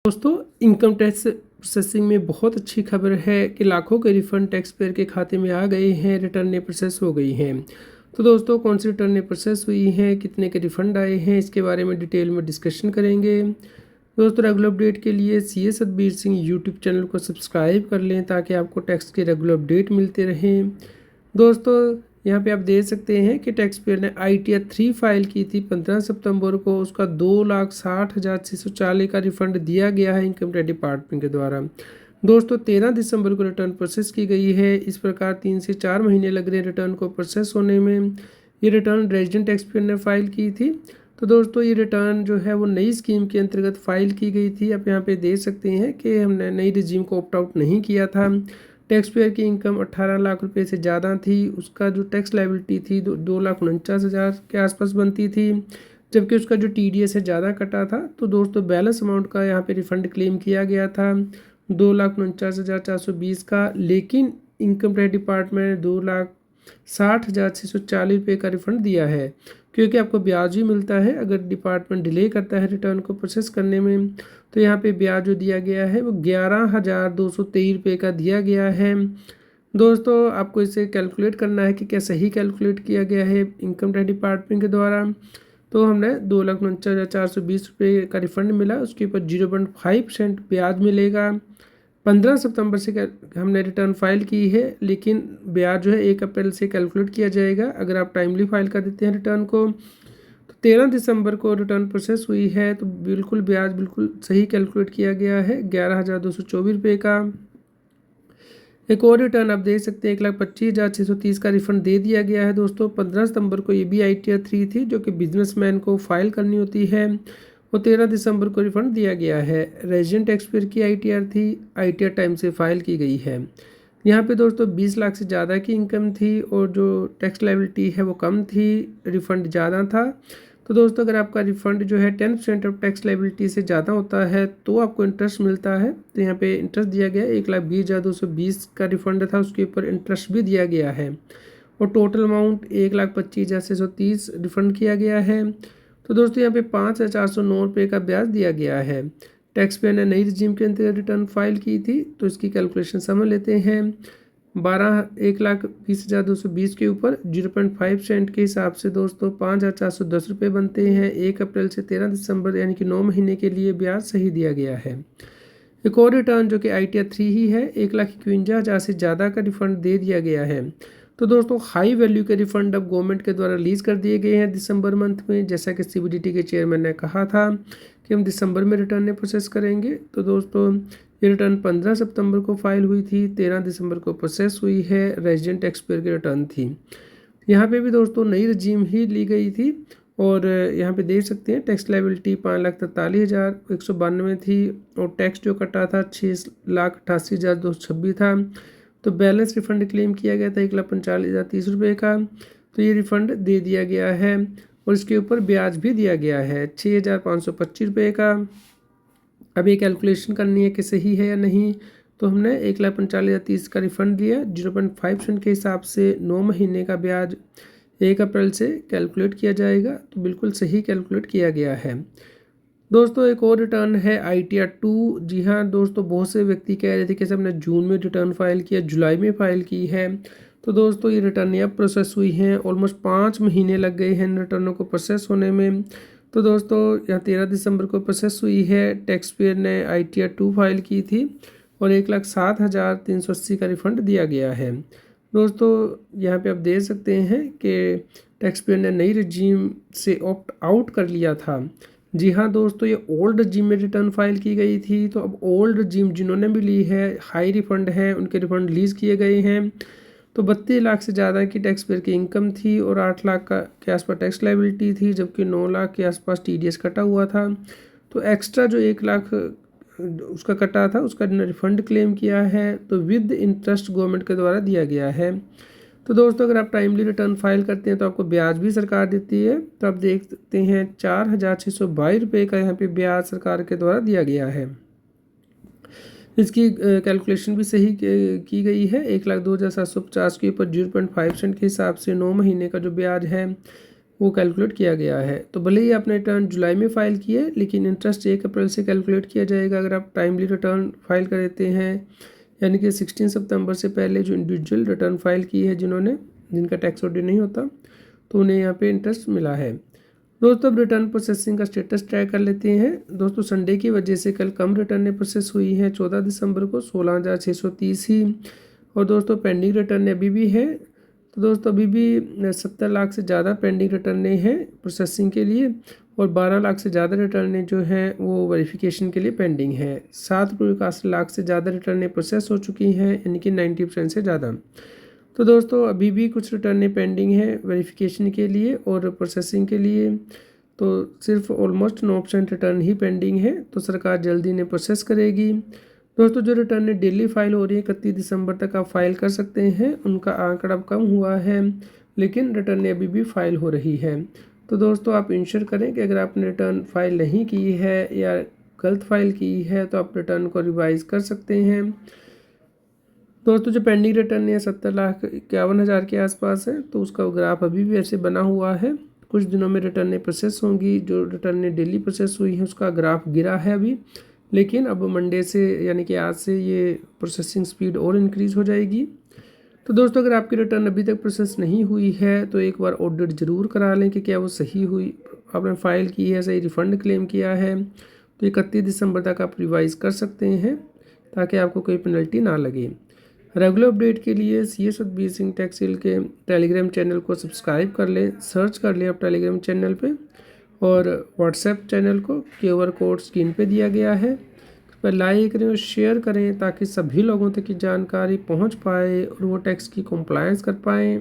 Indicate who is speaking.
Speaker 1: दोस्तों, income tax processing में बहुत अच्छी खबर है कि लाखों के रिफंड टैक्स पेयर के खाते में आ गए हैं, रिटर्नें प्रोसेस हो गई हैं। तो दोस्तों, कौन सी रिटर्नें प्रोसेस हुई हैं, कितने के रिफंड आए हैं, इसके बारे में डिटेल में डिस्कशन करेंगे। दोस्तों, रेगुलर अपडेट के लिए CA Satbir Singh YouTube channel को सब्सक्राइब कर लें ताकि आपको टैक्स के रेगुलर अपडेट मिलते रहें। दोस्तों, यहाँ पे आप देख सकते हैं कि टैक्स पेयर ने ITR 3 फाइल की थी 15 सितंबर को। उसका 2,60,640 का रिफंड दिया गया है इनकम टैक्स डिपार्टमेंट के द्वारा। दोस्तों, 13 दिसंबर को रिटर्न प्रोसेस की गई है। इस प्रकार 3 से 4 महीने लग रहे हैं रिटर्न को प्रोसेस होने में। ये रिटर्न रेजिडेंट टैक्स पेयर ने फाइल की थी। तो दोस्तों, ये रिटर्न जो है वो नई स्कीम के अंतर्गत फाइल की गई थी। आप यहाँ पे देख सकते हैं कि हमने नई रिजीम को ऑप्ट आउट नहीं किया था। टैक्स पेयर की इनकम 18 लाख रुपए से ज़्यादा थी। उसका जो टैक्स लायबिलिटी थी 2,49,000 के आसपास बनती थी, जबकि उसका जो TDS है ज़्यादा कटा था। तो दोस्तों, बैलेंस अमाउंट का यहाँ पे रिफंड क्लेम किया गया था 2,49,420 का, लेकिन इनकम टैक्स डिपार्टमेंट ने 2,60,640 रुपये का रिफंड दिया है, क्योंकि आपको ब्याज भी मिलता है अगर डिपार्टमेंट डिले करता है रिटर्न को प्रोसेस करने में। तो यहाँ पे ब्याज जो दिया गया है वो 11,223 रुपये का दिया गया है। दोस्तों, आपको इसे कैलकुलेट करना है कि क्या सही कैलकुलेट किया गया है इनकम टैक्स डिपार्टमेंट के द्वारा। तो हमने 2,49,420 रुपये का रिफंड मिला, उसके ऊपर 0.5% ब्याज मिलेगा। 15 सितंबर से हमने रिटर्न फाइल की है, लेकिन ब्याज जो है 1 अप्रैल से कैलकुलेट किया जाएगा अगर आप टाइमली फाइल कर देते हैं रिटर्न को। तो 13 दिसंबर को रिटर्न प्रोसेस हुई है, तो बिल्कुल ब्याज बिल्कुल सही कैलकुलेट किया गया है 11,224 रुपये का। एक और रिटर्न आप देख सकते हैं 1,25,630 का रिफंड दे दिया गया है। दोस्तों, 15 सितंबर को ये भी ITR 3 थी जो कि बिजनेसमैन को फाइल करनी होती है, वो 13 दिसंबर को रिफंड दिया गया है। रेजिडेंट टैक्स पेयर की ITR थी, ITR टाइम से फाइल की गई है। यहाँ पे दोस्तों 20 लाख से ज़्यादा की इनकम थी और जो टैक्स लायबिलिटी है वो कम थी, रिफंड ज़्यादा था। तो दोस्तों, अगर आपका रिफंड जो है 10% ऑफ टैक्स लायबिलिटी से ज़्यादा होता है तो आपको इंटरेस्ट मिलता है। तो यहाँ पे इंटरेस्ट दिया गया है 1,20,220 का रिफंड था, उसके ऊपर इंटरेस्ट भी दिया गया है और टोटल अमाउंट 1,25,630 रिफंड किया गया है। तो दोस्तों, यहाँ पे 5,409 रुपये का ब्याज दिया गया है। टैक्स पेयर ने नई रिजीम के अंतर्गत रिटर्न फाइल की थी, तो इसकी कैलकुलेशन समझ लेते हैं। 1,20,220 के ऊपर 0.5% के हिसाब से दोस्तों 5,410 रुपये बनते हैं। 1 अप्रैल से 13 दिसंबर यानी कि 9 महीने के लिए ब्याज सही दिया गया है। एक और रिटर्न जो कि ITR 3 ही है, 1,51,000 से ज़्यादा का रिफंड दे दिया गया है। तो दोस्तों, हाई वैल्यू के रिफंड अब गवर्नमेंट के द्वारा रिलीज़ कर दिए गए हैं दिसंबर मंथ में, जैसा कि CBDT के चेयरमैन ने कहा था कि हम दिसंबर में रिटर्न प्रोसेस करेंगे। तो दोस्तों, ये रिटर्न 15 सितंबर को फाइल हुई थी, 13 दिसंबर को प्रोसेस हुई है। रेजिडेंट टैक्स पेयर की रिटर्न थी। यहाँ पे भी दोस्तों नई रजीम ही ली गई थी और यहाँ पे देख सकते हैं टैक्स लायबिलिटी 5,43,192 थी और टैक्स जो कटा था 6,88,226 था। तो बैलेंस रिफंड क्लेम किया गया था 1,45,030 रुपये का। तो ये रिफंड दे दिया गया है और इसके ऊपर ब्याज भी दिया गया है 6,525 रुपये का। अब ये कैलकुलेशन करनी है कि सही है या नहीं। तो हमने 1,45,030 का रिफंड दिया, 0.5% के हिसाब से 9 महीने का ब्याज 1 अप्रैल से कैलकुलेट किया जाएगा। तो बिल्कुल सही कैलकुलेट किया गया है। दोस्तों, एक और रिटर्न है ITR 2। जी हाँ दोस्तों, बहुत से व्यक्ति कह रहे थे कि हमने जून में रिटर्न फाइल किया, जुलाई में फाइल की है। तो दोस्तों, ये रिटर्न अब प्रोसेस हुई हैं। ऑलमोस्ट 5 महीने लग गए हैं इन रिटर्नों को प्रोसेस होने में। तो दोस्तों, यहाँ 13 दिसंबर को प्रोसेस हुई है। टैक्स पेयर ने ITR 2 फाइल की थी और 1,07,380 का रिफंड दिया गया है। दोस्तों, यहाँ पे आप देख सकते हैं कि टैक्स पेयर ने नई रजीम से ऑप्ट आउट कर लिया था। जी हाँ दोस्तों, ये ओल्ड रजीम में रिटर्न फाइल की गई थी। तो अब ओल्ड रजीम जिन्होंने भी ली है, हाई रिफंड है, उनके रिफंड रिलीज़ किए गए हैं। तो 32 लाख से ज़्यादा की टैक्स पेयर की इनकम थी और 8 लाख के आसपास टैक्स लायबिलिटी थी, जबकि 9 लाख के आसपास TDS कटा हुआ था। तो एक्स्ट्रा जो 1 लाख उसका कटा था उसका रिफंड क्लेम किया है, तो विद इंटरेस्ट गवर्नमेंट के द्वारा दिया गया है। तो दोस्तों, अगर आप टाइमली रिटर्न फाइल करते हैं तो आपको ब्याज भी सरकार देती है। तो आप देख सकते हैं 4,622 रुपये का यहाँ पे ब्याज सरकार के द्वारा दिया गया है। इसकी कैलकुलेशन भी सही की गई है। 1,02,750 के ऊपर 0.5% के हिसाब से 9 महीने का जो ब्याज है वो कैलकुलेट किया गया है। तो भले ही आपने रिटर्न जुलाई में फ़ाइल किया है, लेकिन इंटरेस्ट 1 अप्रैल से कैलकुलेट किया जाएगा अगर आप टाइमली रिटर्न फाइल कर देते हैं, यानी कि 16 सितंबर से पहले जो इंडिविजुअल रिटर्न फाइल की है जिनका टैक्स ऑडिट नहीं होता, तो उन्हें यहाँ पे इंटरेस्ट मिला है। दोस्तों अब रिटर्न प्रोसेसिंग का स्टेटस ट्रैक कर लेते हैं। दोस्तों संडे की वजह से कल कम रिटर्नें प्रोसेस हुई हैं। 14 दिसंबर को 16,630 ही, और दोस्तों पेंडिंग रिटर्न अभी भी है। तो दोस्तों अभी भी 70 लाख से ज़्यादा पेंडिंग रिटर्नें हैं प्रोसेसिंग के लिए, और 12 लाख से ज़्यादा रिटर्नें जो हैं वो वेरिफिकेशन के लिए पेंडिंग है। 7 लाख से ज़्यादा रिटर्नें प्रोसेस हो चुकी हैं, यानी कि 90% से ज़्यादा। तो दोस्तों अभी भी कुछ रिटर्नें पेंडिंग है वेरिफिकेशन के लिए और प्रोसेसिंग के लिए। तो सिर्फ ऑलमोस्ट 9% रिटर्न ही पेंडिंग है, तो सरकार जल्दी इन्हें प्रोसेस करेगी। दोस्तों जो रिटर्नें डेली फाइल हो रही है 31 दिसंबर तक आप फाइल कर सकते हैं, उनका आंकड़ा अब कम हुआ है, लेकिन रिटर्नें अभी भी फाइल हो रही है। तो दोस्तों आप इंश्योर करें कि अगर आपने रिटर्न फाइल नहीं की है या गलत फाइल की है तो आप रिटर्न को रिवाइज कर सकते हैं। दोस्तों जो पेंडिंग रिटर्न है 70,51,000 के आसपास है, तो उसका ग्राफ अभी भी ऐसे बना हुआ है। कुछ दिनों में रिटर्नें प्रोसेस होंगी। जो रिटर्नें डेली प्रोसेस हुई हैं उसका ग्राफ गिरा है अभी, लेकिन अब मंडे से यानी कि आज से ये प्रोसेसिंग स्पीड और इंक्रीज़ हो जाएगी। तो दोस्तों अगर आपकी रिटर्न अभी तक प्रोसेस नहीं हुई है तो एक बार ऑडिट ज़रूर करा लें कि क्या वो सही हुई, आपने फाइल की है, सही रिफ़ंड क्लेम किया है। तो 31 दिसंबर तक आप रिवाइज़ कर सकते हैं ताकि आपको कोई पेनल्टी ना लगे। रेगुलर अपडेट के लिए CS Satbir Singh tax cell के टेलीग्राम चैनल को सब्सक्राइब कर लें, सर्च कर लें आप टेलीग्राम चैनल पे, और व्हाट्सएप चैनल को QR कोड स्क्रीन पे दिया गया है, पर लाइक करें और शेयर करें ताकि सभी लोगों तक की जानकारी पहुंच पाए और वो टैक्स की कंप्लायंस कर पाएँ।